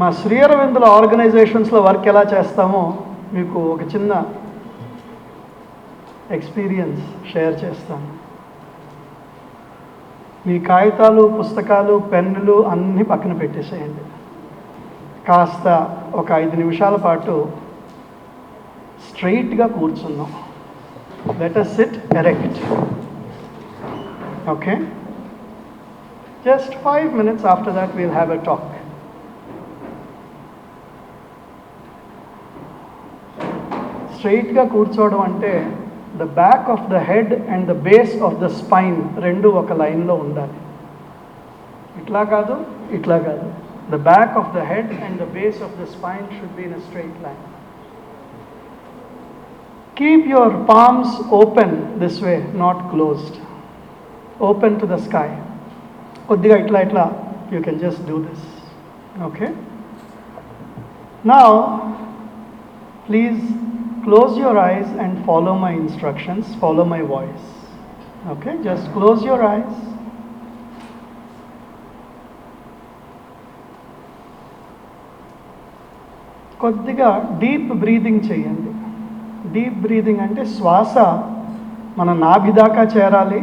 మా శ్రీ అరవిందుల ఆర్గనైజేషన్స్లో వర్క్ ఎలా చేస్తామో మీకు ఒక చిన్న ఎక్స్పీరియన్స్ షేర్ చేస్తాను. మీ కాగితాలు, పుస్తకాలు, పెన్నులు అన్నీ పక్కన పెట్టేసేయండి. కాస్త ఒక 5 నిమిషాల పాటు స్ట్రైట్గా కూర్చున్నాం. Let us sit erect. Okay? Just 5 minutes after that we'll have a talk. స్ట్రైట్గా కూర్చోవడం అంటే the back of the head and the base of the spine రెండు ఒక లైన్లో ఉండాలి. ఇట్లా కాదు, ఇట్లా కాదు. The back of the head and the base of the spine should be in a straight line. Keep your palms open this way, not closed. Open to the sky. కొద్దిగా ఇట్లా ఇట్లా you can just do this. Okay? Now, please close your eyes and follow my instructions, follow my voice. Okay? Just close your eyes. కొద్దిగా deep breathing చేయండి. Deep breathing అంటే శ్వాస మన నాభి దాకా చేరాలి,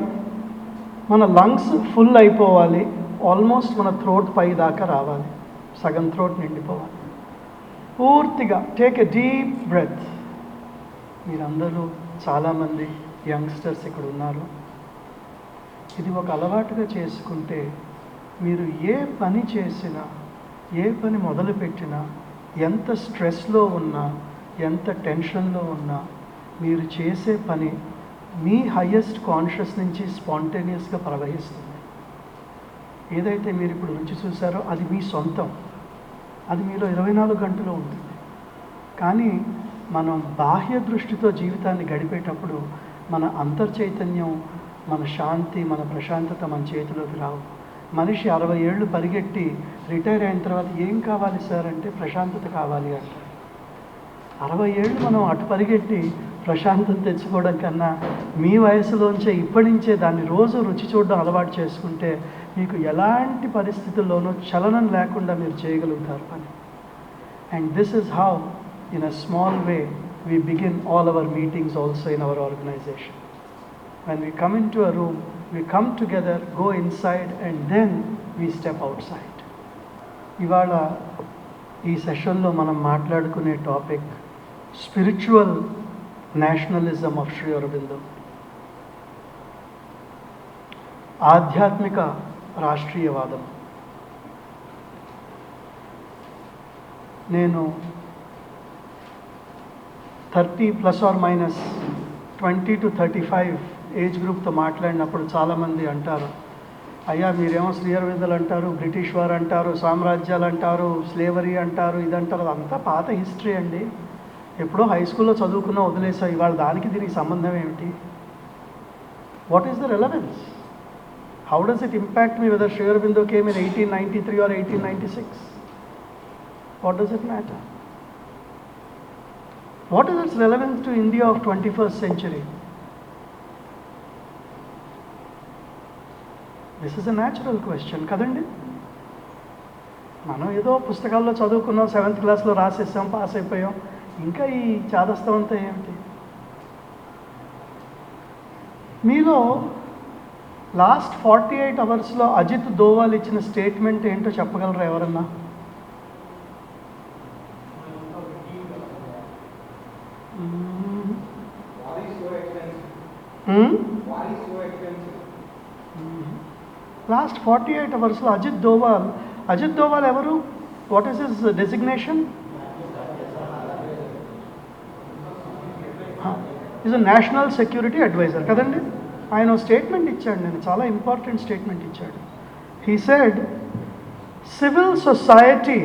మన లంగ్స్ ఫుల్ అయిపోవాలి, ఆల్మోస్ట్ మన థ్రోట్ పై దాకా రావాలి, సగం థ్రోట్ నిండిపోవాలి. పూర్తిగా టేక్ ఎ డీప్ బ్రెత్. మీరందరూ చాలామంది యంగ్స్టర్స్ ఇక్కడ ఉన్నారు. ఇది ఒక అలవాటుగా చేసుకుంటే మీరు ఏ పని చేసినా, ఏ పని మొదలుపెట్టినా, ఎంత స్ట్రెస్లో ఉన్నా, ఎంత టెన్షన్లో ఉన్నా, మీరు చేసే పని మీ హయ్యెస్ట్ కాన్షియస్ నుంచి స్పాంటేనియస్గా ప్రవహిస్తుంది. ఏదైతే మీరు ఇప్పుడు రుచి చూసారో అది మీ సొంతం, అది మీలో 24 గంటలు ఉంటుంది. కానీ మనం బాహ్య దృష్టితో జీవితాన్ని గడిపేటప్పుడు మన అంతర్చైతన్యం, మన శాంతి, మన ప్రశాంతత మన చేతిలోకి రావు. మనిషి 60 ఏళ్ళు పరిగెట్టి రిటైర్ అయిన తర్వాత ఏం కావాలి సార్ అంటే ప్రశాంతత కావాలి అంటారు. 60 ఏళ్ళు మనం అటు పరిగెట్టి ప్రశాంతత తెచ్చుకోవడం కన్నా మీ వయసులోంచే ఇప్పటి నుంచే దాన్ని రోజు రుచి చూడడం అలవాటు చేసుకుంటే మీకు ఎలాంటి పరిస్థితుల్లోనూ చలనం లేకుండా మీరు చేయగలుగుతారు పని. And this is how in a small way we begin all our meetings also in our organization. When we come into a room, we come together, go inside, and then we step outside. ఇవాళ ఈ సెషన్లో మనం మాట్లాడుకునే topic spiritual nationalism of Sri Aurobindo, ఆధ్యాత్మిక రాష్ట్రీయవాదం. నేను 30 ± 20 to 35 age గ్రూప్తో మాట్లాడినప్పుడు చాలామంది అంటారు, అయ్యా మీరేమో శ్రీ అరవిందులు అంటారు, బ్రిటిష్ వారు అంటారు, సామ్రాజ్యాలు అంటారు, స్లేవరీ అంటారు, ఇదంటారు, అదంతా పాత హిస్టరీ అండి, ఎప్పుడో హై స్కూల్లో చదువుకున్నా వదిలేసా, ఇవాళ దానికి దీనికి సంబంధం ఏమిటి? What is the relevance? How does it impact me whether Sri Aurobindo came in 1893 or 1896? What does it matter? What is its relevance to India of 21st century? This is a natural question, కదండి. మనం ఏదో పుస్తకాల్లో చదువుకున్నాం, 7th క్లాస్లో రాసేసాం, pass అయిపోయాం, ఇంకా ఈ చాదస్తం అంతా ఏమిటి? మీలో లాస్ట్ 48 అవర్స్లో అజిత్ దోవాల్ ఇచ్చిన స్టేట్మెంట్ ఏంటో చెప్పగలరా ఎవరన్నా? లాస్ట్ 48 అవర్స్లో అజిత్ దోవాల్ ఎవరు? What is his designation? Is a national security advisor కదండి. ఆయన స్టేట్మెంట్ ఇచ్చాడు, నేను చాలా ఇంపార్టెంట్ స్టేట్మెంట్ ఇచ్చాడు. He said civil society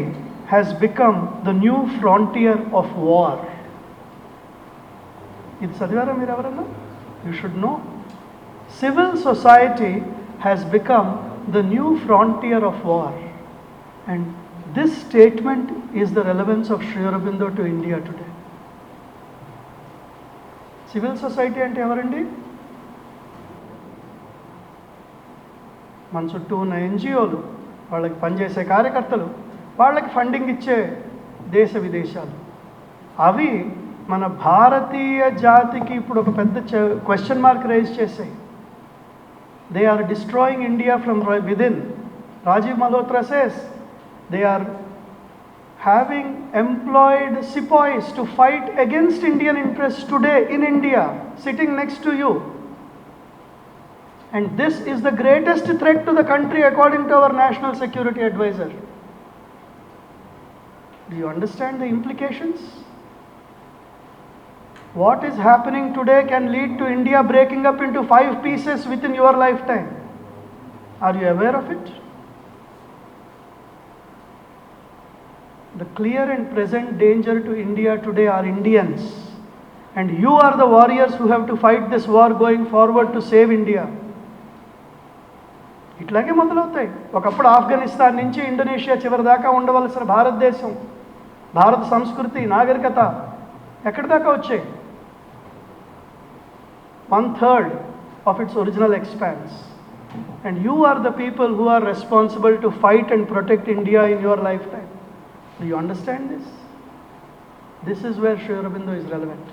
has become the new frontier of war. ఇది చదివారా మీరు ఎవరన్నా? You should know. Civil society has become the new frontier of war, and this statement is the relevance of Sri Aurobindo to India today. Civil society ante evarandi? మన చుట్టూ ఉన్న ఎన్జిఓలు, వాళ్ళకి పనిచేసే కార్యకర్తలు, వాళ్ళకి ఫండింగ్ ఇచ్చే దేశ విదేశాలు. అవి మన భారతీయ జాతికి ఇప్పుడు ఒక పెద్ద క్వశ్చన్ మార్క్ రైజ్ చేశాయి. They are destroying India from within. Rajiv Malhotra says they are having employed sepoys to fight against Indian interests today in India, sitting next to you. And this is the greatest threat to the country according to our National Security Advisor. Do you understand the implications? What is happening today can lead to India breaking up into 5 pieces within your lifetime. Are you aware of it? The clear and present danger to India today are Indians, and you are the warriors who have to fight this war going forward to save India. ఇట్లాగే మొదలవుతాయి. ఒకప్పుడు ఆఫ్ఘనిస్తాన్ నుంచి Indonesia చివరి దాకా ఉండవలసిన భారతదేశం, భారత సంస్కృతి, నాగరికత ఎక్కడి దాకా వచ్చాయి? 1/3 of its original expanse. And you are the people who are responsible to fight and protect India in your lifetime. Do you understand this? This is where Sri Aurobindo is relevant.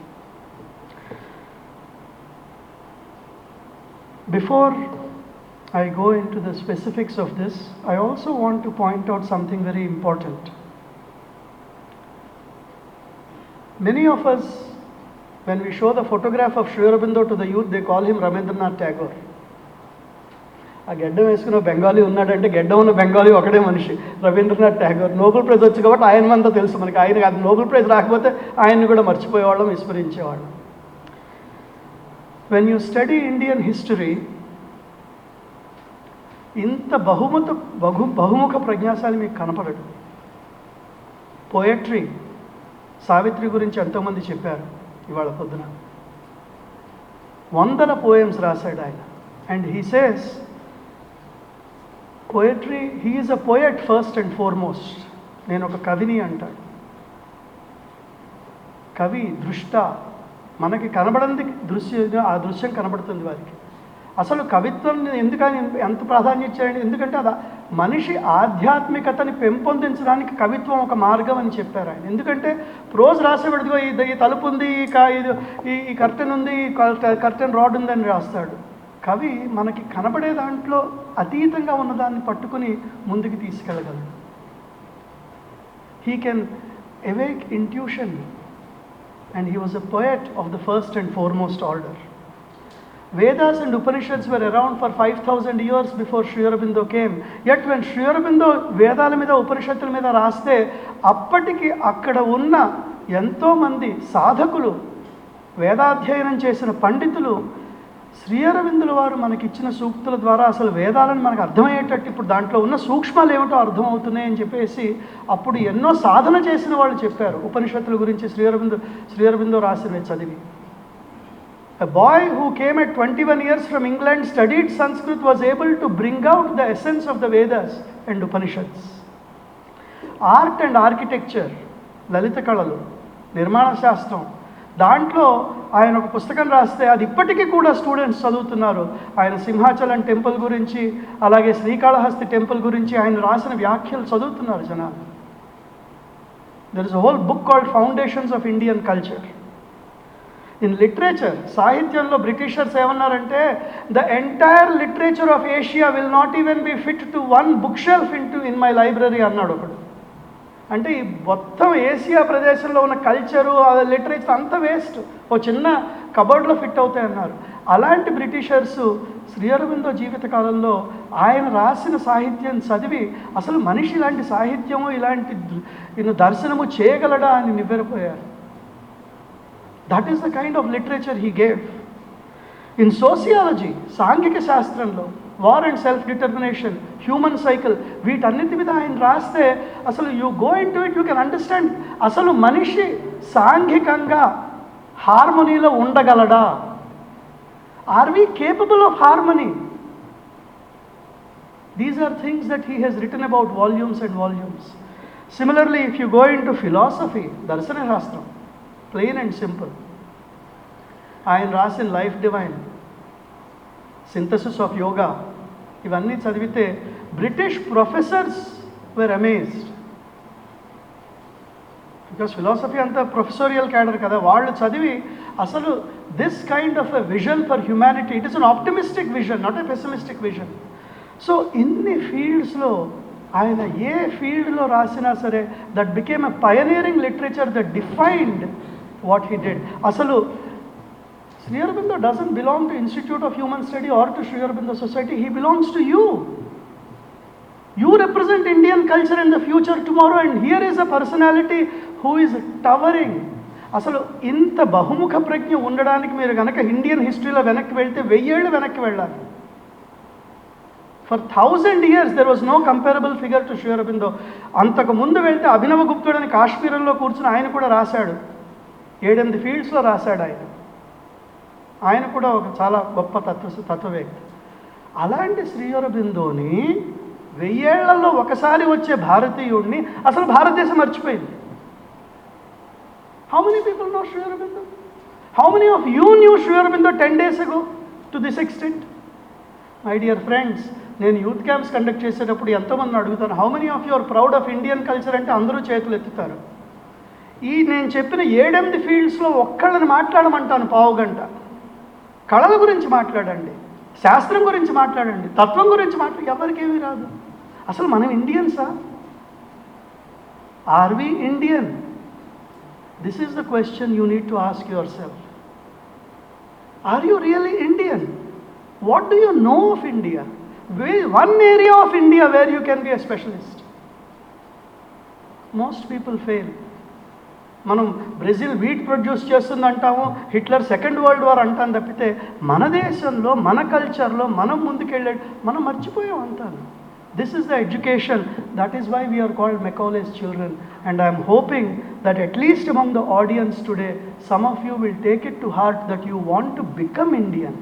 Before I go into the specifics of this, I also want to point out something very important. Many of us, when we show the photograph of Sri Aurobindo to the youth, they call him Rabindranath Tagore. ఆ గెడ్డం వేసుకున్న బెంగాలీ ఉన్నాడంటే గెడ్డం ఉన్న బెంగాలీ ఒకడే మనిషి, Rabindranath Tagore. Nobel prize వచ్చి కాబట్టి ఆయన అంతా తెలుసు మనకి. ఆయన అది నోబెల్ ప్రైజ్ రాకపోతే ఆయన్ని కూడా మర్చిపోయేవాళ్ళం, విస్మరించేవాళ్ళం. When you study Indian history, ఇంత బహుముఖ ప్రజ్ఞాశాలి మీకు కనపడడు. పోయట్రీ, సావిత్రి గురించి ఎంతోమంది చెప్పారు ఇవాళ పొద్దున. 100 పోయమ్స్ రాశాడు ఆయన. And he says poetry, he is a poet first and foremost. నేను ఒక కవిని అంటాడు. కవి దృష్ట, మనకి కనబడంది ఆ దృశ్యం కనబడుతుంది వారికి. అసలు కవిత్వం ఎందుకని ఎంత ప్రాధాన్యం ఇచ్చారండి? ఎందుకంటే అది మనిషి ఆధ్యాత్మికతని పెంపొందించడానికి కవిత్వం ఒక మార్గం అని చెప్పారు ఆయన. ఎందుకంటే ప్రోజ్ రాసేవాడిదిగో ఈ తలుపు ఉంది, ఈ కర్టెన్ ఉంది, కర్టెన్ రాడ్ ఉంది అని రాస్తాడు. కవి మనకి కనబడే దాంట్లో అతీతంగా ఉన్నదాన్ని పట్టుకుని ముందుకు తీసుకెళ్ళగలడు. He can awake intuition, and he was a poet of the first and foremost order. Vedas and Upanishads were around for 5,000 years before Sri Aurobindo came. Yet when Sri Aurobindo వేదాల మీద ఉపనిషత్తుల మీద రాస్తే అప్పటికి అక్కడ ఉన్న ఎంతోమంది సాధకులు, వేదాధ్యయనం చేసిన పండితులు శ్రీ అరవిందుల వారు మనకిచ్చిన సూక్తుల ద్వారా అసలు వేదాలను మనకు అర్థమయ్యేటట్టు ఇప్పుడు దాంట్లో ఉన్న సూక్ష్మాలు ఏమిటో అర్థమవుతున్నాయి అని చెప్పేసి అప్పుడు ఎన్నో సాధన చేసిన వాళ్ళు చెప్పారు ఉపనిషత్తుల గురించి. శ్రీ అరవిందో రాసినవి చదివి. A boy who came at 21 years from England, studied Sanskrit, was able to bring out the essence of the Vedas and Upanishads. Art and architecture, లలిత కళలు, నిర్మాణ శాస్త్రం, దాంట్లో ఆయన ఒక పుస్తకం రాస్తే అది ఇప్పటికీ కూడా స్టూడెంట్స్ చదువుతున్నారు. ఆయన సింహాచలం టెంపుల్ గురించి, అలాగే శ్రీకాళహస్తి టెంపుల్ గురించి ఆయన రాసిన వ్యాఖ్యలు చదువుతున్నారు జనాలు. There is a whole book called foundations of Indian culture. In literature, సాహిత్యంలో బ్రిటిషర్స్ ఏమన్నారంటే the entire literature of Asia will not even be fit to 1 book shelf in my library అన్నాడు ఒకడు. అంటే ఈ మొత్తం ఏషియా ప్రదేశంలో ఉన్న కల్చరు, లిటరేచర్ అంతా వేస్ట్, ఓ చిన్న కబోర్డ్లో ఫిట్ అవుతాయి అన్నారు. అలాంటి బ్రిటిషర్స్ శ్రీ అరవిందో జీవితకాలంలో ఆయన రాసిన సాహిత్యం చదివి అసలు మనిషి ఇలాంటి సాహిత్యము, ఇలాంటి దర్శనము చేయగలడా అని నివ్వెరపోయారు. That is the kind of literature he gave. In sociology, సాంఘిక శాస్త్రంలో war and self determination, human cycle, వీటన్నిటి మీద ఆయన రాస్తే అసలు you go into it, you can understand అసలు మనిషి సాంఘికంగా హార్మనీలో ఉండగలడా? Are we capable of harmony? These are things that he has written about volumes and volumes. Similarly if you go into philosophy, దర్శన శాస్త్రం, plain and simple, ఆయన రాసిన life divine, synthesis of yoga, ఇవన్నీ చదివితే British professors were amazed. Because philosophy అంతా professorial cadre కదా, వాళ్ళు చదివి అసలు this kind of a vision for humanity, it is an optimistic vision, not a pessimistic vision. So ఇన్ని ఫీల్డ్స్లో ఆయన ఏ ఫీల్డ్లో రాసినా సరే that became a pioneering literature that defined what he did. అసలు Sri Aurobindo doesn't belong to Institute of Human Study or to Sri Aurobindo Society, he belongs to you. You represent Indian culture in the future tomorrow, and here is a personality who is towering. అసలు ఇంత బహుముఖ ప్రజ్ఞ ఉండడానికి మీరు కనుక Indian హిస్టరీలో వెనక్కి వెళ్తే 1000 ఏళ్ళు వెనక్కి వెళ్ళాలి. For 1000 years there was no comparable figure to Sri Aurobindo. అంతకు ముందు వెళ్తే అభినవ గుప్తుడని కాశ్మీరంలో కూర్చుని ఆయన కూడా రాశాడు, 7-8 ఫీల్డ్స్లో రాశాడు ఆయన. ఆయన కూడా ఒక చాలా గొప్ప తత్వవేత్త. అలాంటి శ్రీ అరబిందోని 1000 ఏళ్లలో ఒకసారి వచ్చే భారతీయుడిని అసలు భారతదేశం మర్చిపోయింది. How many people know Sri Aurobindo? How many of you knew Sri Aurobindo 10 days ago to this extent? My dear friends, నేను యూత్ క్యాంప్స్ కండక్ట్ చేసేటప్పుడు ఎంతోమంది అడుగుతాను, how many of your proud of Indian culture అంటే అందరూ చేతులు ఎత్తుతారు. ఈ నేను చెప్పిన 7-8 ఫీల్డ్స్లో ఒక్కళ్ళని మాట్లాడమంటాను, పావుగంట. కళల గురించి మాట్లాడండి, శాస్త్రం గురించి మాట్లాడండి, తత్వం గురించి ఎవరికేమీ రాదు. అసలు మనం ఇండియన్సా? Are we Indian? This is the question you need to ask yourself. Are you really Indian? What do you know of India? One area of India where you can be a specialist. Most people fail. మనం Brazil wheat produce చేస్తుందంటాము, Hitler second world war అంటాను తప్పితే మన దేశంలో మన కల్చర్లో మనం ముందుకెళ్ళాడు మనం మర్చిపోయాం అంటాను. This is the education, that is why we're called Macaulay's children. And I'm hoping that at least among the audience today some of you will take it to heart that you want to become Indian.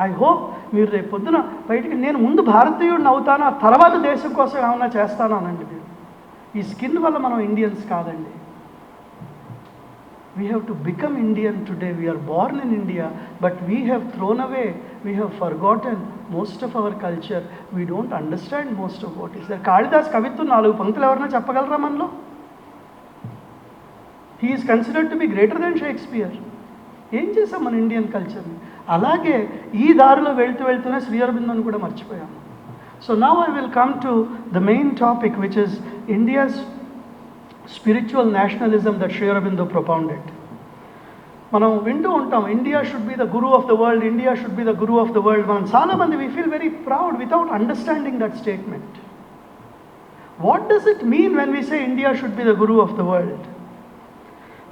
I hope మీరు రేపు పొద్దున బయటికి నేను ముందు భారతీయుడిని అవుతాను, ఆ తర్వాత దేశం కోసం ఏమైనా చేస్తాను అనండి. మీరు ఈ స్కిన్ వల్ల మనం ఇండియన్స్ కాదండి. We have to become Indian today. We are born in India, but we have thrown away, we have forgotten most of our culture. We don't understand most of what is there. Kalidas kavittu 4 పంక్తులు ఎవరైనా చెప్పగలరా మనలో? He is considered to be greater than Shakespeare. ఏం చేసాం మన Indian కల్చర్ని? అలాగే ఈ దారిలో వెళ్తూనే శ్రీ అరబిందోని కూడా మర్చిపోయాము. So now I will come to the main topic, which is India's spiritual nationalism that Sri Aurobindo propounded. మనం వింటూ ఉంటాం, India should be the Guru of the world, India should be the Guru of the world. మనం చాలా మంది we feel very proud without understanding that statement. What does it mean when we say India should be the guru of the world?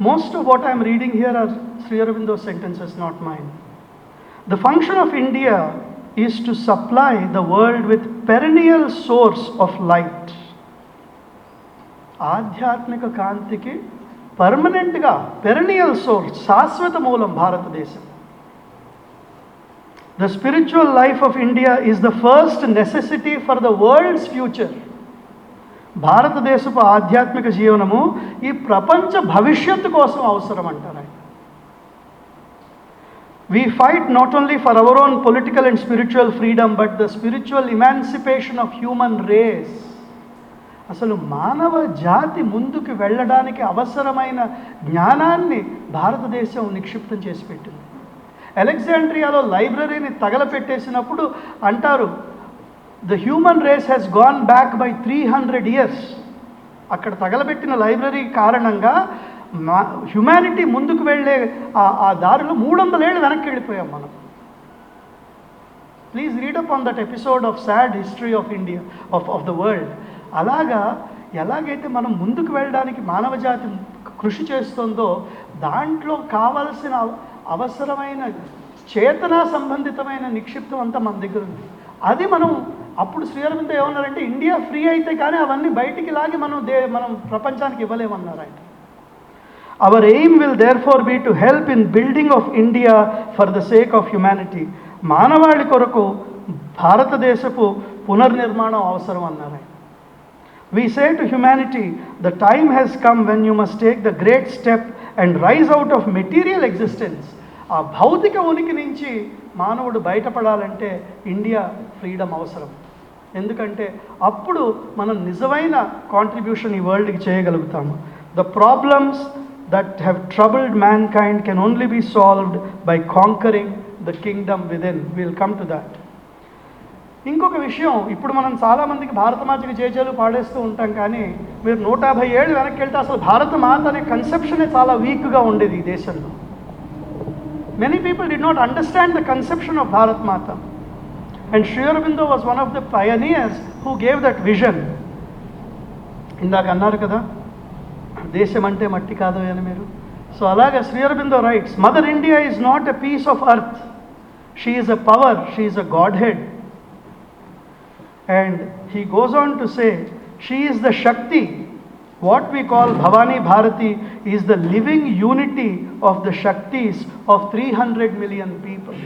Most of what I am reading here are Sri Aurobindo's sentences, not mine. The function of India is to supply the world with perennial source of light. ఆధ్యాత్మిక కాంతికి పర్మనెంట్గా perennial source, శాశ్వత మూలం భారతదేశం. The spiritual life of India is the first necessity for the world's future. భారతదేశపు ఆధ్యాత్మిక జీవనము ఈ ప్రపంచ భవిష్యత్తు కోసం అవసరం అంటారు ఆయన. We fight not only for our own political and spiritual freedom, but the spiritual emancipation of human race. అసలు మానవ జాతి ముందుకు వెళ్ళడానికి అవసరమైన జ్ఞానాన్ని భారతదేశం నిక్షిప్తం చేసి పెట్టింది. అలెగ్జాండ్రియాలో లైబ్రరీని తగలపెట్టేసినప్పుడు అంటారు, the human race has gone back by 300 years. అక్కడ తగలబెట్టిన లైబ్రరీ కారణంగా హ్యుమానిటీ ముందుకు వెళ్ళే ఆ దారిలో 300 ఏళ్ళు వెనక్కి వెళ్ళిపోయాం మనం. Please read up on that episode of sad history of India of the world. అలాగా ఎలాగైతే మనం ముందుకు వెళ్ళడానికి మానవ జాతి కృషి చేస్తుందో దాంట్లో కావలసిన అవసరమైన చేతనా సంబంధితమైన నిక్షిప్తం అంతా మన దగ్గర ఉంది. అది మనం అప్పుడు శ్రీ అరబిందో ఏమన్నారంటే, ఇండియా ఫ్రీ అయితే కానీ అవన్నీ బయటికి లాగి మనం ప్రపంచానికి ఇవ్వలేమన్నారు ఆయన. Our aim will therefore be to help in building of India for the sake of humanity. మానవాళి కొరకు భారతదేశపు పునర్నిర్మాణం అవసరం అన్నారు ఆయన. We say to humanity, the time has come when you must take the great step and rise out of material existence. ఆ భౌతిక ఉనికి నుంచి మానవుడు బయటపడాలంటే ఇండియా ఫ్రీడమ్ అవసరం. ఎందుకంటే అప్పుడు మనం నిజమైన కాంట్రిబ్యూషన్ ఈ వరల్డ్కి చేయగలుగుతాము. The problems that have troubled mankind can only be solved by conquering the kingdom within. We'll come to that. ఇంకొక విషయం, ఇప్పుడు మనం చాలామందికి భారతమాతకి జయజయలు పాడేస్తూ ఉంటాం, కానీ మీరు 150 ఏళ్ళు వెనక్కి వెళ్తే అసలు భారత మాత అనే కన్సెప్షనే చాలా వీక్గా ఉండేది ఈ దేశంలో. Many people did not understand the conception of Bharat Mata. And Shri Aurobindo was one of the pioneers who gave that vision. ఇందాక అన్నారు కదా, దేశం అంటే మట్టి కాదు అని మీరు. సో అలాగే Sri Aurobindo writes, mother India is not a piece of earth, she is a power, she is a god head. And he goes on to say, she is the Shakti. What we call Bhavani Bharati is the living unity of the Shaktis of 300 million people.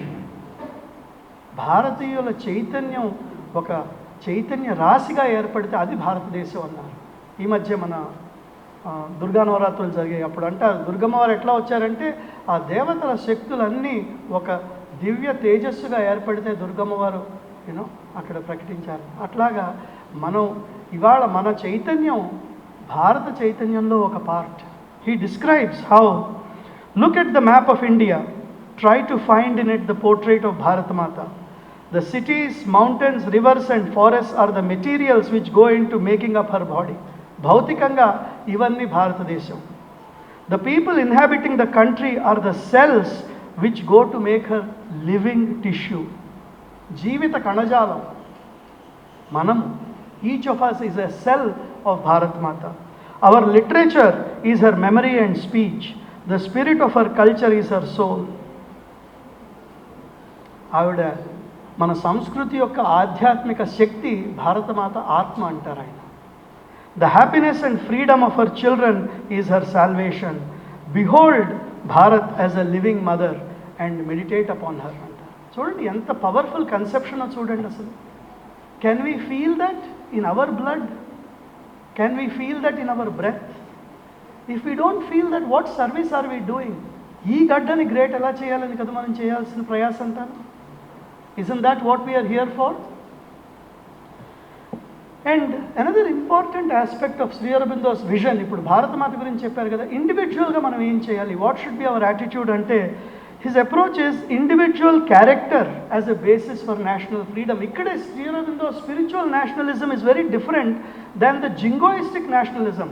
భారతీయుల చైతన్యం ఒక చైతన్య రాశిగా ఏర్పడితే అది భారతదేశం అన్నారు. ఈ మధ్య మన దుర్గా నవరాత్రులు జరిగాయి. అప్పుడు అంటారు దుర్గమ్మ వారు ఎట్లా వచ్చారంటే ఆ దేవతల శక్తులన్నీ ఒక దివ్య తేజస్సుగా ఏర్పడితే దుర్గమ్మ వారు అక్కడ ప్రకటించారు. అట్లాగా మనం ఇవాళ మన చైతన్యం భారత చైతన్యంలో ఒక part. He describes how, look at the map of India, try to find in it the portrait of Bharat Mata. The cities, mountains, rivers and forest are the materials which go into making up her body. భౌతికంగా ఇవన్నీ Bharatadesam. The people inhabiting the country are the cells which go to make her living tissue. జీవిత కణజాలం మనం. Each of us is a cell of Bharat Mata. Our literature is her memory and speech. The spirit of her culture is her soul. ఆవిడ మన సంస్కృతి యొక్క ఆధ్యాత్మిక శక్తి భారతమాత ఆత్మ అంటారు ఆయన. The happiness and freedom of her children is her salvation. Behold Bharat as a living mother and meditate upon her. చూడండి ఎంత పవర్ఫుల్ కన్సెప్షనో చూడండి అసలు. Can we feel that in our blood? Can we feel that in our breath? If we don't feel that, what service are we doing? ఈ గడ్డని great ఎలా చేయాలని కదా మనం చేయాల్సిన ప్రయాస అంటాను. Isn't that what we're here for? And another important aspect of Shri Aurobindo's vision, ఇప్పుడు భారతమాత గురించి చెప్పారు కదా, ఇండివిజువల్గా మనం ఏం చేయాలి, what should be our attitude అంటే, his approach is individual character as a basis for national freedom. Ikkade Sri Aurobindo's spiritual nationalism is very different than the jingoistic nationalism.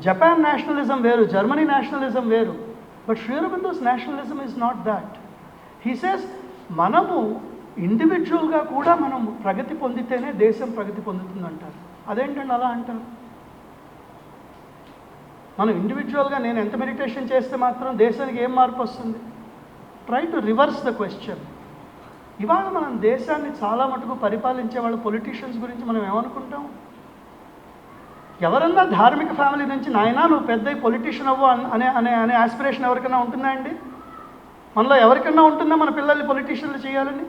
Japan nationalism veru, Germany nationalism veru, but Sri Aurobindo's nationalism is not that. He says manamu individual ga kuda manam pragati ponditene desam pragati pondutundi antaru. Adentandi ala antaru? మనం ఇండివిజువల్గా నేను ఎంత meditation చేస్తే మాత్రం దేశానికి ఏం మార్పు వస్తుంది? Try to reverse the question. ఇవాళ మనం దేశాన్ని చాలా మటుకు పరిపాలించే వాళ్ళ పొలిటీషియన్స్ గురించి మనం ఏమనుకుంటాం? ఎవరన్నా ధార్మిక ఫ్యామిలీ నుంచి నాయనా నువ్వు పెద్ద పొలిటీషియన్ అవ్వు అనే అనే అనే ఆస్పిరేషన్ ఎవరికైనా ఉంటుందా అండి? మనలో ఎవరికన్నా ఉంటుందా మన పిల్లల్ని పొలిటీషియన్లు చేయాలని?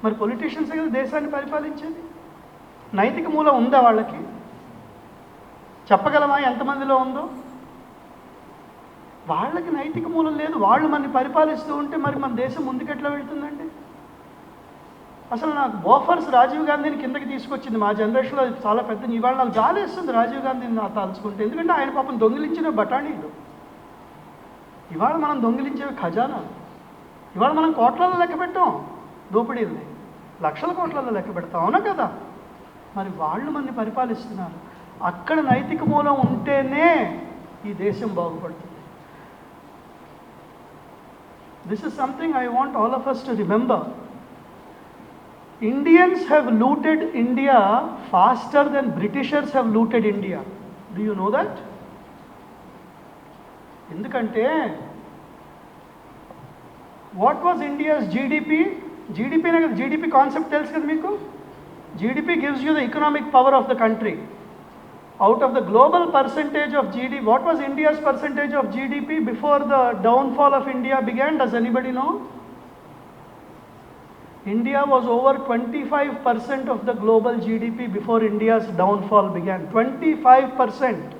మరి పొలిటీషియన్స్ కదా దేశాన్ని పరిపాలించేది. నైతిక మూలం ఉందా వాళ్ళకి? చెప్పగలమా ఎంతమందిలో ఉందో? వాళ్ళకి నైతిక మూలం లేదు. వాళ్ళు మనని పరిపాలిస్తూ ఉంటే మరి మన దేశం ముందుకెట్లా వెళ్తుందండి? అసలు నాకు బోఫర్స్ రాజీవ్ గాంధీని కిందకి తీసుకొచ్చింది మా జనరేషన్లో. చాలా పెద్ద, ఇవాళ నాకు గాలి వేస్తుంది రాజీవ్ గాంధీని నా తలుచుకుంటే. ఎందుకంటే ఆయన పాపం దొంగిలించిన బఠానీలు, ఇవాళ మనం దొంగిలించేవి ఖజానాలు. ఇవాళ మనం కోట్లలో లెక్క పెట్టాం దోపిడీల్ని, లక్షల కోట్లలో లెక్క పెడతాం, అవునా కదా? మరి వాళ్ళు మనని పరిపాలిస్తున్నారు. అక్కడ నైతిక మూలం ఉంటేనే ఈ దేశం బాగుపడుతుంది. This is something I want all of us to remember. Indians have looted India faster than Britishers have looted India. Do you know that? ఎందుకంటే what was India's GDP? GDP నే కదా, GDP కాన్సెప్ట్ తెలుసు కదా మీకు. GDP gives you the economic power of the country. Out of the global percentage of GDP, what was India's percentage of GDP before the downfall of India began? Does anybody know? India was over 25% of the global GDP before India's downfall began. 25%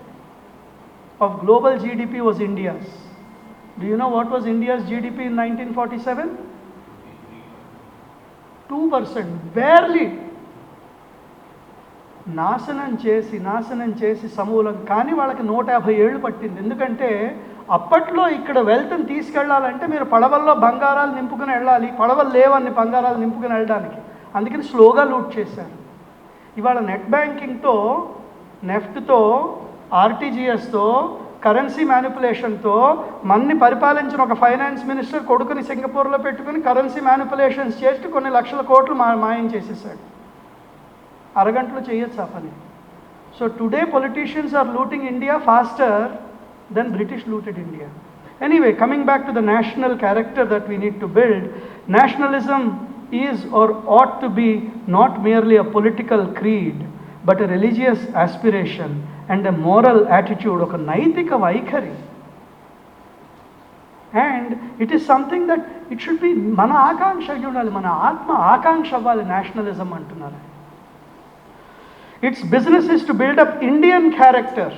of global GDP was India's. Do you know what was India's GDP in 1947? 2%, barely. నాశనం చేసి సమూలం. కానీ వాళ్ళకి 150 ఏళ్ళు పట్టింది. ఎందుకంటే అప్పట్లో ఇక్కడ వెల్త్ని తీసుకెళ్ళాలంటే మీరు పడవల్లో బంగారాలు నింపుకుని వెళ్ళాలి. పడవలు లేవన్ని బంగారాలు నింపుకుని వెళ్ళడానికి. అందుకని స్లోగా లూట్ చేశారు. ఇవాళ నెట్ బ్యాంకింగ్తో, నెఫ్ట్తో, ఆర్టీజీఎస్తో, కరెన్సీ మ్యానిపులేషన్తో మన్ని పరిపాలించిన ఒక ఫైనాన్స్ మినిస్టర్ కొడుకుని సింగపూర్లో పెట్టుకుని కరెన్సీ మ్యానిపులేషన్స్ చేసి కొన్ని లక్షల కోట్లు మాయం చేసేసాడు. అరగంటలో చేయొచ్చు ఆ పని. So today politicians are looting India faster than British looted India. Anyway, coming back to the national character that we need to build, nationalism is or ought to be not merely a political creed, but a religious aspiration and a moral attitude, oka naitika vaikhari. And it is something that it should be mana akanksha unali, mana atma akanksha avvali nationalism antunnaru. Its business is to build up Indian character.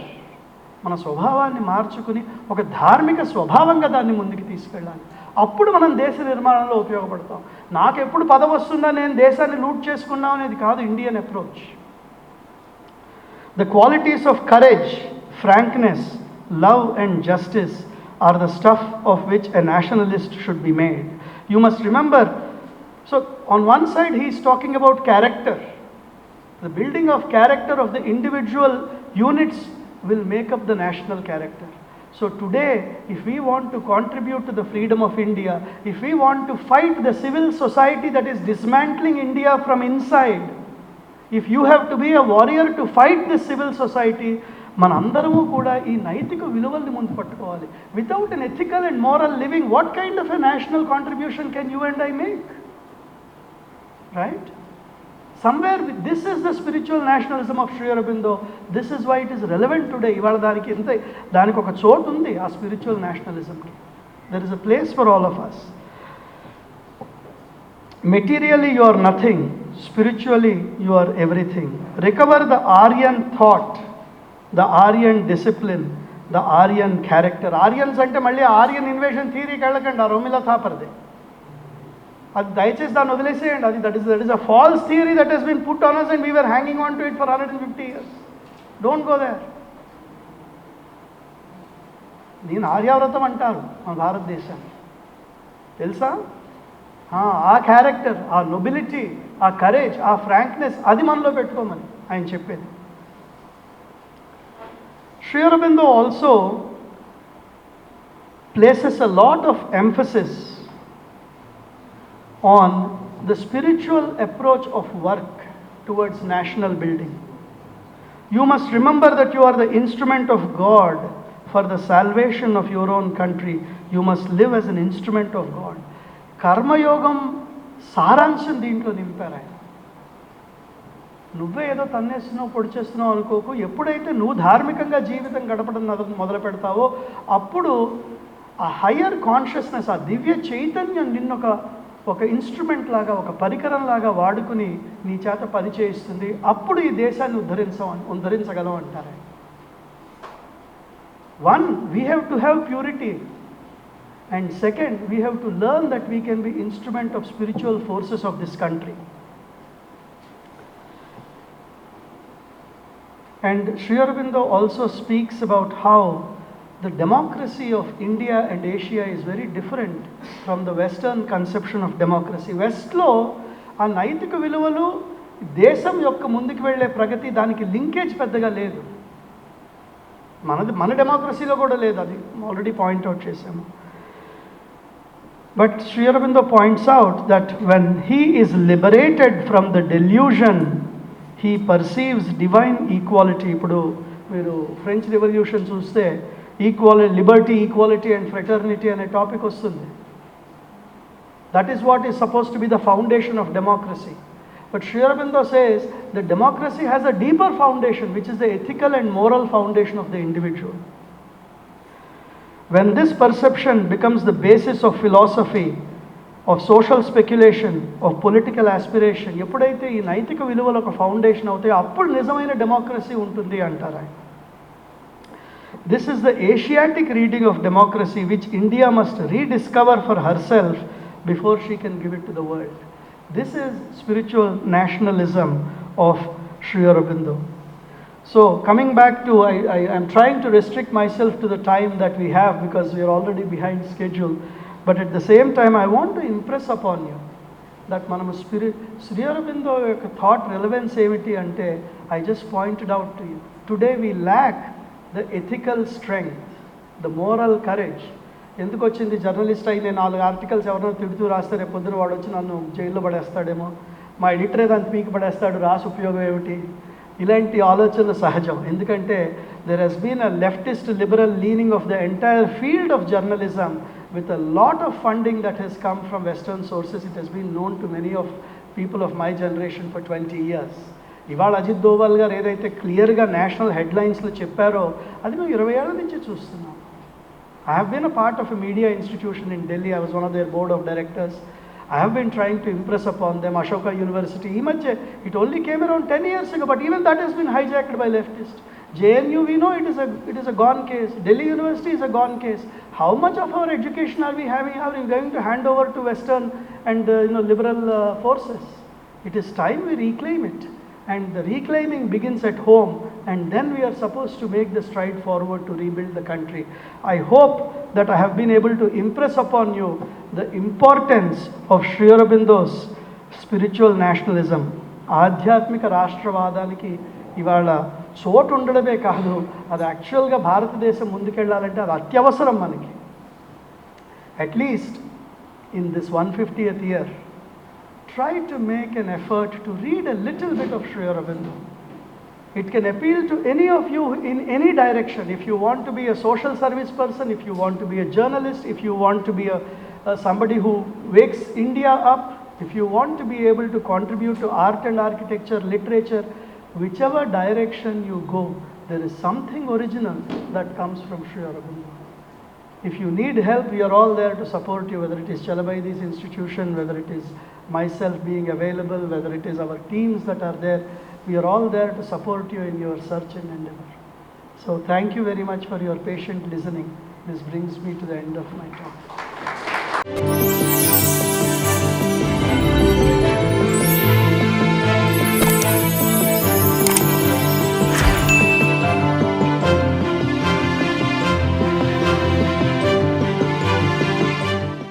మన స్వభావాన్ని మార్చుకుని ఒక ధార్మిక స్వభావంగా దాన్ని ముందుకు తీసుకెళ్ళాలి. అప్పుడు మనం దేశ నిర్మాణంలో ఉపయోగపడతాం. నాకు ఎప్పుడు పదవి వస్తుందా నేను దేశాన్ని లూట్ చేసుకున్నాం అనేది కాదు Indian approach. The qualities of courage, frankness, love and justice R the stuff of which a Nationalist should be made. You must remember, so on one side he is talking about character. The building of character of the individual units will make up the national character. So today, if we want to contribute to the freedom of India, if we want to fight the civil society that is dismantling India from inside, if you have to be a warrior to fight this civil society, మనందరము కూడా ఈ నైతిక విలువల్ని ముందు పట్టుకోవాలి. Without an ethical and moral living, what kind of a national contribution can you and I make? Right? Somewhere this is the spiritual nationalism of Sri Aurobindo. This is why it is relevant today. ఇవాళ దానికి ఒక చోటు ఉంది ఆ spiritual నేషనలిజంకి. There is a place for all of us. Materially you are nothing, spiritually you are everything. Recover the Aryan thought, the Aryan discipline, the Aryan character. Aryans అంటే మళ్ళీ Aryan invasion థియరీకి వెళ్ళకండి, ఆ రోమిలా థాపర్దే. అది దయచేసి దాన్ని వదిలేసేయండి. అది that is a false theory that has been put on us and we were hanging on to it for 150 years. Don't go there. దీని ఆర్యావ్రతం అంటారు మన భారతదేశాన్ని, తెలుసా? ఆ క్యారెక్టర్, ఆ నొబిలిటీ, ఆ కరేజ్, ఆ ఫ్రాంక్నెస్ అది మనలో పెట్టుకోమని ఆయన చెప్పేది. Sri Aurobindo also places a lot of emphasis on the spiritual approach of work towards national building. You must remember that you are the instrument of God for the salvation of your own country. You must live as an instrument of God. కర్మయోగం సారాంశం దీంట్లో నింపారు ఆయన. నువ్వే ఏదో తన్నేస్తున్నావు, పొడి చేస్తున్నావు అనుకోకు. ఎప్పుడైతే నువ్వు ధార్మికంగా జీవితం గడపడం మొదలు పెడతావో అప్పుడు ఆ హయ్యర్ కాన్షియస్నెస్, ఆ దివ్య చైతన్యం నిన్నొక ఇన్స్ట్రుమెంట్ లాగా, ఒక పరికరం లాగా వాడుకుని నీ చేత పని చేయిస్తుంది. అప్పుడు ఈ దేశాన్ని ఉద్ధరించగలం అంటారు. One, we have to have purity, and second, we have to learn that we can be instrument of spiritual forces of this country. And Sri Aurobindo also speaks about how the democracy of India and Asia is very different from the Western conception of democracy. Westlo ఆ నైతిక విలువలు, దేశం యొక్క ముందుకు వెళ్ళే ప్రగతి, దానికి linkage పెద్దగా లేదు. మన డెమోక్రసీలో కూడా లేదు, అది ఆల్రెడీ పాయింట్అవుట్ చేశాము. But Sri Aurobindo points out that when he is liberated from the delusion, he perceives divine equality. ఇప్పుడు మీరు ఫ్రెంచ్ రెవల్యూషన్ చూస్తే లిబర్టీ, ఈక్వాలిటీ అండ్ ఫ్రెటర్నిటీ అనే టాపిక్ వస్తుంది. That is what is suppose to be the foundation of democracy. But Sri Aurobindo says that democracy has a deeper foundation, which is the ethical and moral foundation of the individual. When this perception becomes the basis of philosophy, of social speculation, of political aspiration, ఎప్పుడైతే ఈ నైతిక విలువలు ఒక foundation అవుతాయో అప్పుడు నిజమైన democracy ఉంటుంది అంటారు. This is the Asiatic reading of democracy which India must rediscover for herself before she can give it to the world. This is spiritual nationalism of Sri Aurobindo. So coming back to, I'm trying to restrict myself to the time that we have because we are already behind schedule. But at the same time, I want to impress upon you that మనము Sri Aurobindo యొక్క thought relevance ఏమిటి అంటే, I just pointed out to you. Today we lack the ethical strength, the moral courage. ఎందుకు వచ్చింది journalist అయి నేను 4 articles ఎవరైనా తిడుతూ రాస్తే రేపు పొద్దున వాడు వచ్చి నన్ను జైల్లో పడేస్తాడేమో, మా ఎడిటరే దాన్ని పీకి పడేస్తాడు, రాసి ఉపయోగం ఏమిటి, ఇలాంటి ఆలోచనలు సహజం. ఎందుకంటే there has been a leftist liberal leaning of the entire field of journalism with a lot of funding that has come from western sources. It has been known to many of people of my generation for 20 years. ఇవాళ అజిత్ దోవల్ గారు ఏదైతే క్లియర్గా national హెడ్లైన్స్లో చెప్పారో అది మేము 20 ఏళ్ల నుంచి చూస్తున్నాం. I have been a part of a media institution in Delhi. I was one of their board of directors. I have been trying to impress upon them. Ashoka University, it only came around 10 years ago, but even that has been hijacked by leftists. JNU, we know it is a gone case. Delhi University is a gone case. How much of our education are we going to hand over to Western and liberal forces? It is time we reclaim it. And the reclaiming begins at home, and then we are supposed to make the stride forward to rebuild the country. I hope that I have been able to impress upon you the importance of Sri Aurobindo's spiritual nationalism. ఆధ్యాత్మిక రాష్ట్రవాదానికి ఇవాళ చోటు ఉండడమే కాదు, అది యాక్చువల్గా భారతదేశం ముందుకెళ్ళాలంటే అది అత్యవసరం మనకి. At least in this 150th year, try to make an effort to read a little bit of Sri Aurobindo. It can appeal to any of you in any direction. If you want to be a social service person, if you want to be a journalist, if you want to be somebody who wakes India up, if you want to be able to contribute to art and architecture, literature, whichever direction you go, there is something original that comes from Sri Aurobindo. If you need help, we are all there to support you, whether it is Chalabaidi's institution, whether it is myself being available, whether it is our teams that are there. We are all there to support you in your search and endeavor. So thank you very much for your patient listening. This brings me to the end of my talk.